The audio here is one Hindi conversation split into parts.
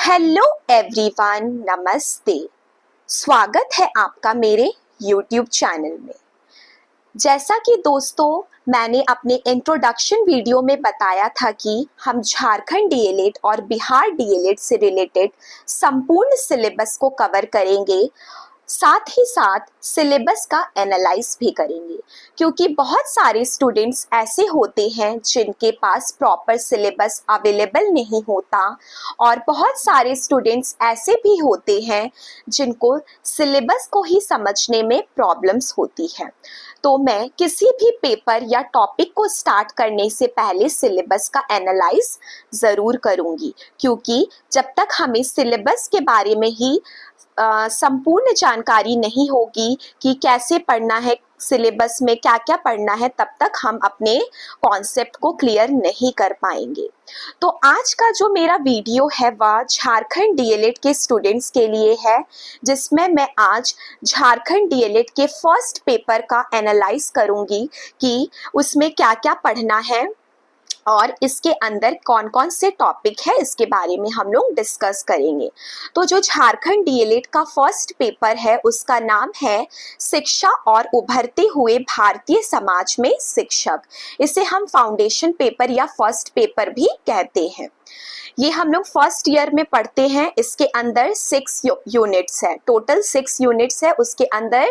हेलो एवरीवन, नमस्ते। स्वागत है आपका मेरे YouTube चैनल में। जैसा कि दोस्तों मैंने अपने इंट्रोडक्शन वीडियो में बताया था कि हम झारखंड डीएलएड और बिहार डीएलएड से रिलेटेड संपूर्ण सिलेबस को कवर करेंगे, साथ ही साथ सिलेबस का एनालाइज भी करेंगे, क्योंकि बहुत सारे स्टूडेंट्स ऐसे होते हैं जिनके पास प्रॉपर सिलेबस अवेलेबल नहीं होता और बहुत सारे स्टूडेंट्स ऐसे भी होते हैं जिनको सिलेबस को ही समझने में प्रॉब्लम्स होती है। तो मैं किसी भी पेपर या टॉपिक को स्टार्ट करने से पहले सिलेबस का एनालाइज ज़रूर करूँगी, क्योंकि जब तक हमें सिलेबस के बारे में ही संपूर्ण जानकारी नहीं होगी कि कैसे पढ़ना है, सिलेबस में क्या क्या पढ़ना है, तब तक हम अपने कॉन्सेप्ट को क्लियर नहीं कर पाएंगे। तो आज का जो मेरा वीडियो है वह झारखंड डीएलएड के स्टूडेंट्स के लिए है, जिसमें मैं आज झारखंड डीएलएड के फर्स्ट पेपर का एनालाइज करूंगी कि उसमें क्या क्या पढ़ना है और इसके अंदर कौन कौन से टॉपिक है, इसके बारे में हम लोग डिस्कस करेंगे। तो जो झारखंड डीएलएड का फर्स्ट पेपर है उसका नाम है शिक्षा और उभरते हुए भारतीय समाज में शिक्षक। इसे हम फाउंडेशन पेपर या फर्स्ट पेपर भी कहते हैं। ये हम लोग फर्स्ट ईयर में पढ़ते हैं। इसके अंदर 6 यूनिट्स है, टोटल 6 यूनिट्स है। उसके अंदर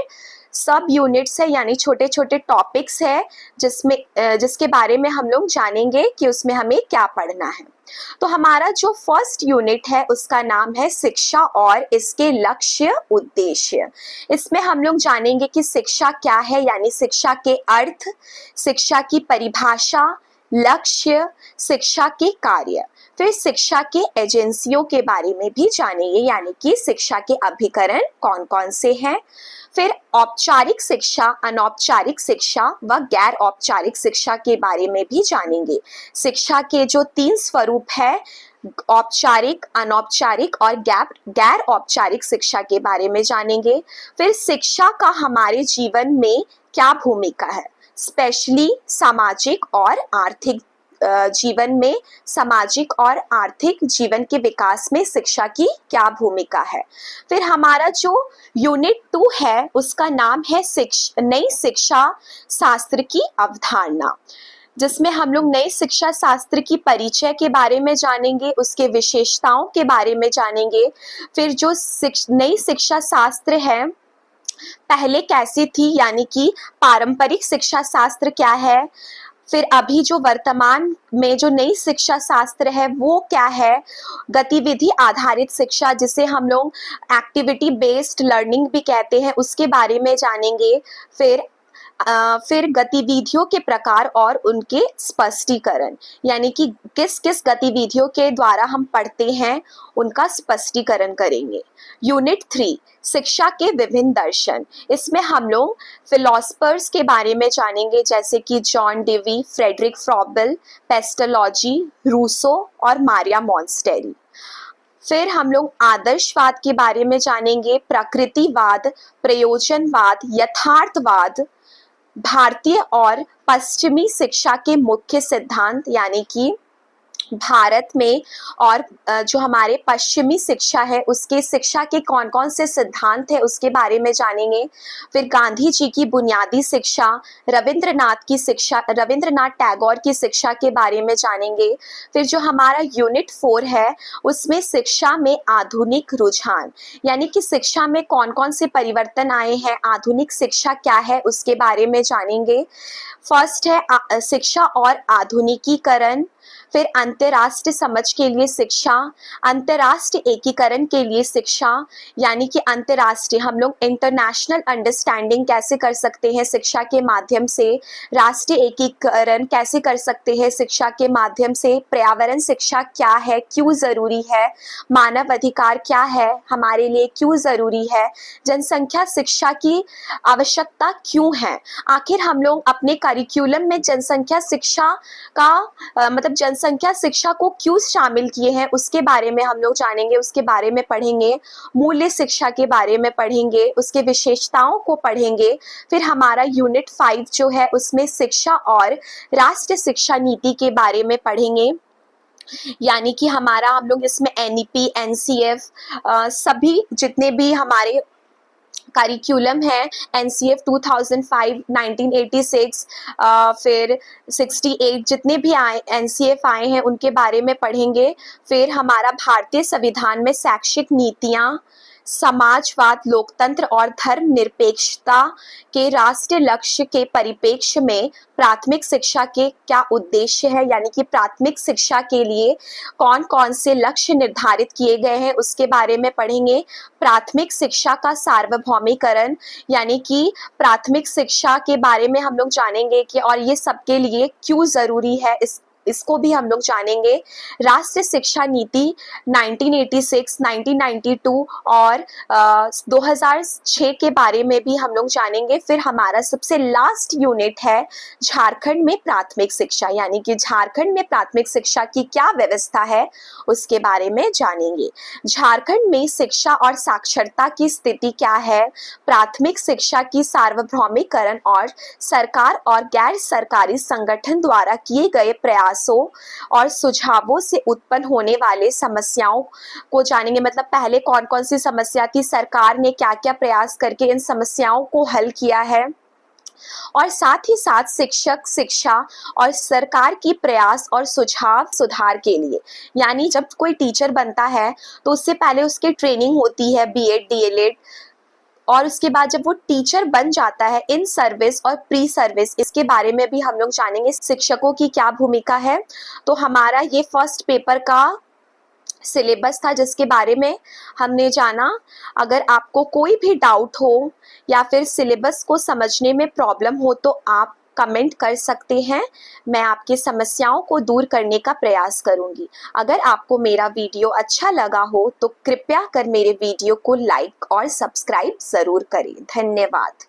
सब यूनिट्स है, यानी छोटे छोटे टॉपिक्स है जिसके बारे में हम लोग जानेंगे कि उसमें हमें क्या पढ़ना है। तो हमारा जो फर्स्ट यूनिट है उसका नाम है शिक्षा और इसके लक्ष्य उद्देश्य। इसमें हम लोग जानेंगे कि शिक्षा क्या है, यानी शिक्षा के अर्थ, शिक्षा की परिभाषा, लक्ष्य, शिक्षा के कार्य। फिर शिक्षा के एजेंसियों के बारे में भी जानेंगे, यानी कि शिक्षा के अभिकरण कौन कौन से हैं। फिर औपचारिक शिक्षा, अनौपचारिक शिक्षा व गैर औपचारिक शिक्षा के बारे में भी जानेंगे। शिक्षा के जो 3 स्वरूप है, औपचारिक, अनौपचारिक और गैर औपचारिक शिक्षा के बारे में जानेंगे। फिर शिक्षा का हमारे जीवन में क्या भूमिका है, स्पेशली सामाजिक और आर्थिक जीवन में, सामाजिक और आर्थिक जीवन के विकास में शिक्षा की क्या भूमिका है। फिर हमारा जो यूनिट 2 है उसका नाम है नई शिक्षा शास्त्र की अवधारणा, जिसमें हम लोग नए शिक्षा शास्त्र की परिचय के बारे में जानेंगे, उसके विशेषताओं के बारे में जानेंगे। फिर जो नई शिक्षा शास्त्र है पहले कैसी थी, यानी कि पारंपरिक शिक्षा शास्त्र क्या है, फिर अभी जो वर्तमान में जो नई शिक्षा शास्त्र है वो क्या है, गतिविधि आधारित शिक्षा जिसे हम लोग एक्टिविटी बेस्ड लर्निंग भी कहते हैं, उसके बारे में जानेंगे। फिर गतिविधियों के प्रकार और उनके स्पष्टीकरण, यानी कि किस किस गतिविधियों के द्वारा हम पढ़ते हैं उनका स्पष्टीकरण करेंगे। यूनिट 3 शिक्षा के विभिन्न दर्शन। इसमें हम लोग फिलोसफर्स के बारे में जानेंगे, जैसे कि John Dewey, Friedrich Froebel, Pestalozzi, Rousseau और मारिया मॉन्टेस्क्यू। फिर हम लोग आदर्शवाद के बारे में जानेंगे, प्रकृतिवाद, प्रयोजनवाद, यथार्थवाद, भारतीय और पश्चिमी शिक्षा के मुख्य सिद्धांत, यानी कि भारत में और जो हमारे पश्चिमी शिक्षा है उसके शिक्षा के कौन कौन से सिद्धांत है उसके बारे में जानेंगे। फिर गांधी जी की बुनियादी शिक्षा, रविंद्रनाथ की शिक्षा, रविंद्रनाथ टैगोर की शिक्षा के बारे में जानेंगे। फिर जो हमारा यूनिट 4 है उसमें शिक्षा में आधुनिक रुझान, यानी कि शिक्षा में कौन कौन से परिवर्तन आए हैं, आधुनिक शिक्षा क्या है उसके बारे में जानेंगे। फर्स्ट है शिक्षा और आधुनिकीकरण, फिर अंतर्राष्ट्रीय समझ के लिए शिक्षा, अंतर्राष्ट्रीय एकीकरण के लिए शिक्षा, यानी कि अंतर्राष्ट्रीय हम लोग इंटरनेशनल अंडरस्टैंडिंग कैसे कर सकते हैं शिक्षा के माध्यम से, राष्ट्रीय एकीकरण कैसे कर सकते हैं शिक्षा के माध्यम से, पर्यावरण शिक्षा क्या है, क्यों जरूरी है, मानव अधिकार क्या है, हमारे लिए क्यों जरूरी है, जनसंख्या शिक्षा की आवश्यकता क्यों है, आखिर हम लोग अपने करिकुलम में जनसंख्या शिक्षा का मतलब जनसंख्या शिक्षा को क्यों शामिल किए हैं उसके बारे में हम लोग जानेंगे, उसके बारे में पढ़ेंगे। मूल्य शिक्षा के बारे में पढ़ेंगे, उसके विशेषताओं को पढ़ेंगे। फिर हमारा यूनिट 5 जो है उसमें शिक्षा और राष्ट्रीय शिक्षा नीति के बारे में पढ़ेंगे। यानी कि हमारा हम लोग इसमें NEP, NCF सभी जितने भी हमारे करिकुलम है, NCF 2005, 1986, फिर 68 जितने भी आए NCF आए हैं उनके बारे में पढ़ेंगे। फिर हमारा भारतीय संविधान में शैक्षिक नीतियाँ, समाजवाद, लोकतंत्र और धर्मनिरपेक्षता के राष्ट्रीय लक्ष्य के परिप्रेक्ष्य में प्राथमिक शिक्षा के क्या उद्देश्य है, यानी कि प्राथमिक शिक्षा के लिए कौन कौन से लक्ष्य निर्धारित किए गए हैं उसके बारे में पढ़ेंगे। प्राथमिक शिक्षा का सार्वभौमिकरण, यानी कि प्राथमिक शिक्षा के बारे में हम लोग जानेंगे कि और ये सबके लिए क्यों जरूरी है, इसको भी हम लोग जानेंगे। राष्ट्रीय शिक्षा नीति 1986, 1992 और 2006 के बारे में भी हम लोग जानेंगे। फिर हमारा सबसे लास्ट यूनिट है झारखंड में प्राथमिक शिक्षा, यानी कि झारखंड में प्राथमिक शिक्षा की क्या व्यवस्था है उसके बारे में जानेंगे। झारखंड में शिक्षा और साक्षरता की स्थिति क्या है, प्राथमिक शिक्षा की सार्वभौमिकरण और सरकार और गैर सरकारी संगठन द्वारा किए गए प्रयासों और सुझावों से उत्पन्न होने वाले समस्याओं को जानेंगे। मतलब पहले कौन कौन सी समस्या थी, सरकार ने क्या क्या प्रयास करके इन समस्याओं को हल किया है, और साथ ही साथ शिक्षक, शिक्षा और सरकार की प्रयास और सुझाव सुधार के लिए। यानी जब कोई टीचर बनता है तो उससे पहले उसकी ट्रेनिंग होती है, B.Ed, D.LED, और उसके बाद जब वो टीचर बन जाता है, इन सर्विस और प्री सर्विस, इसके बारे में भी हम लोग जानेंगे शिक्षकों की क्या भूमिका है। तो हमारा ये फर्स्ट पेपर का सिलेबस था जिसके बारे में हमने जाना। अगर आपको कोई भी डाउट हो या फिर सिलेबस को समझने में प्रॉब्लम हो तो आप कमेंट कर सकते हैं, मैं आपकी समस्याओं को दूर करने का प्रयास करूंगी। अगर आपको मेरा वीडियो अच्छा लगा हो तो कृपया कर मेरे वीडियो को लाइक और सब्सक्राइब जरूर करें। धन्यवाद।